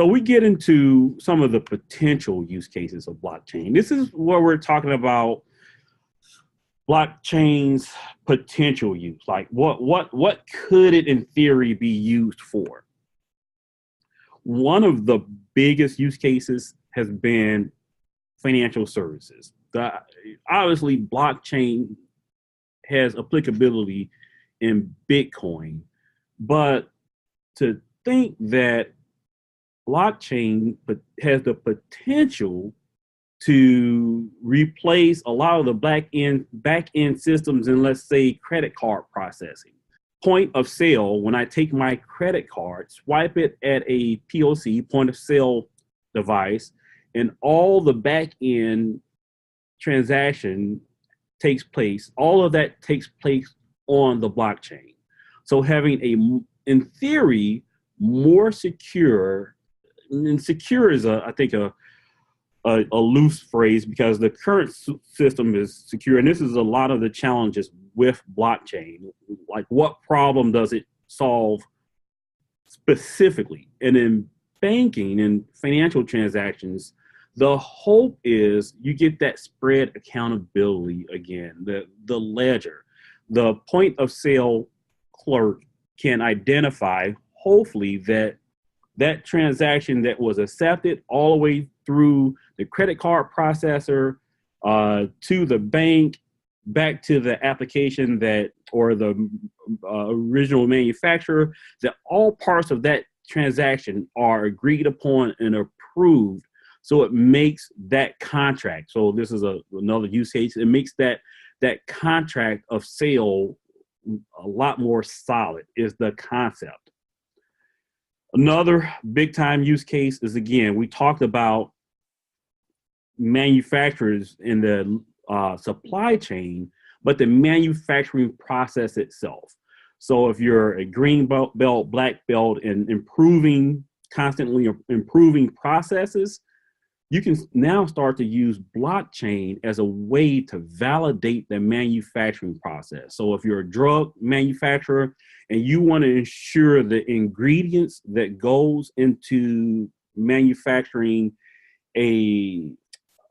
So we get into some of the potential use cases of blockchain. This is where we're talking about blockchain's potential use. Like what could it in theory be used for? One of the biggest use cases has been financial services. Obviously, blockchain has applicability in Bitcoin, but to think that blockchain has the potential to replace a lot of the back end systems in, let's say, credit card processing. Point of sale, when I take my credit card, swipe it at a POC, point of sale device, and all the back end transaction takes place, all of that takes place on the blockchain. So having in theory, more secure, and secure is I think a loose phrase because the current system is secure. And this is a lot of the challenges with blockchain. Like, what problem does it solve specifically? And in banking and financial transactions, the hope is you get that spread accountability again, the ledger. The point of sale clerk can identify, hopefully, that transaction that was accepted all the way through the credit card processor to the bank, back to the application that, or the original manufacturer, that all parts of that transaction are agreed upon and approved. So it makes that contract. So this is another use case. It makes that contract of sale a lot more solid is the concept. Another big time use case is, again, we talked about manufacturers in the supply chain, but the manufacturing process itself. So if you're a green belt, black belt, and constantly improving processes, you can now start to use blockchain as a way to validate the manufacturing process. So if you're a drug manufacturer and you want to ensure the ingredients that goes into manufacturing a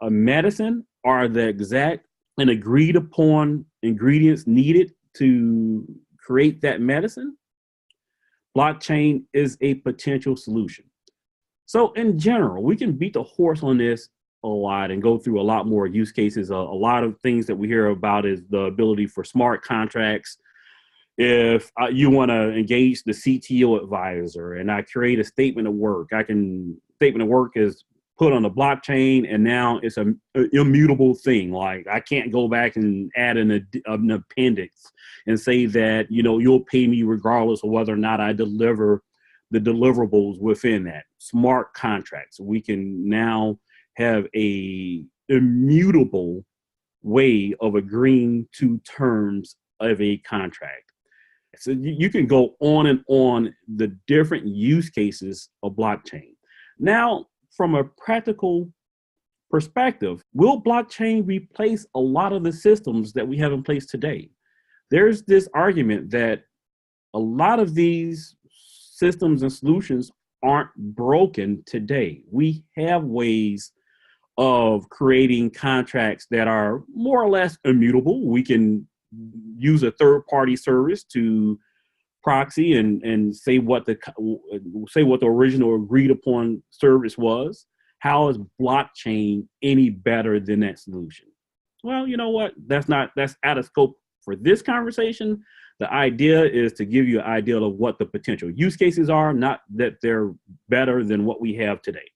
medicine are the exact and agreed upon ingredients needed to create that medicine, blockchain is a potential solution. So in general, we can beat the horse on this a lot and go through a lot more use cases. A lot of things that we hear about is the ability for smart contracts. If you want to engage the CTO advisor and I create a statement of work, statement of work is put on the blockchain, and now it's an immutable thing. Like, I can't go back and add an appendix and say that, you'll pay me regardless of whether or not I deliver the deliverables within that. Smart contracts. We can now have a immutable way of agreeing to terms of a contract. So you can go on and on the different use cases of blockchain. Now, from a practical perspective, will blockchain replace a lot of the systems that we have in place today? There's this argument that a lot of these systems and solutions aren't broken today. We have ways of creating contracts that are more or less immutable. We can use a third-party service to proxy and say what the original agreed upon service was. How is blockchain any better than that solution? Well, you know what? That's out of scope for this conversation. The idea is to give you an idea of what the potential use cases are, not that they're better than what we have today.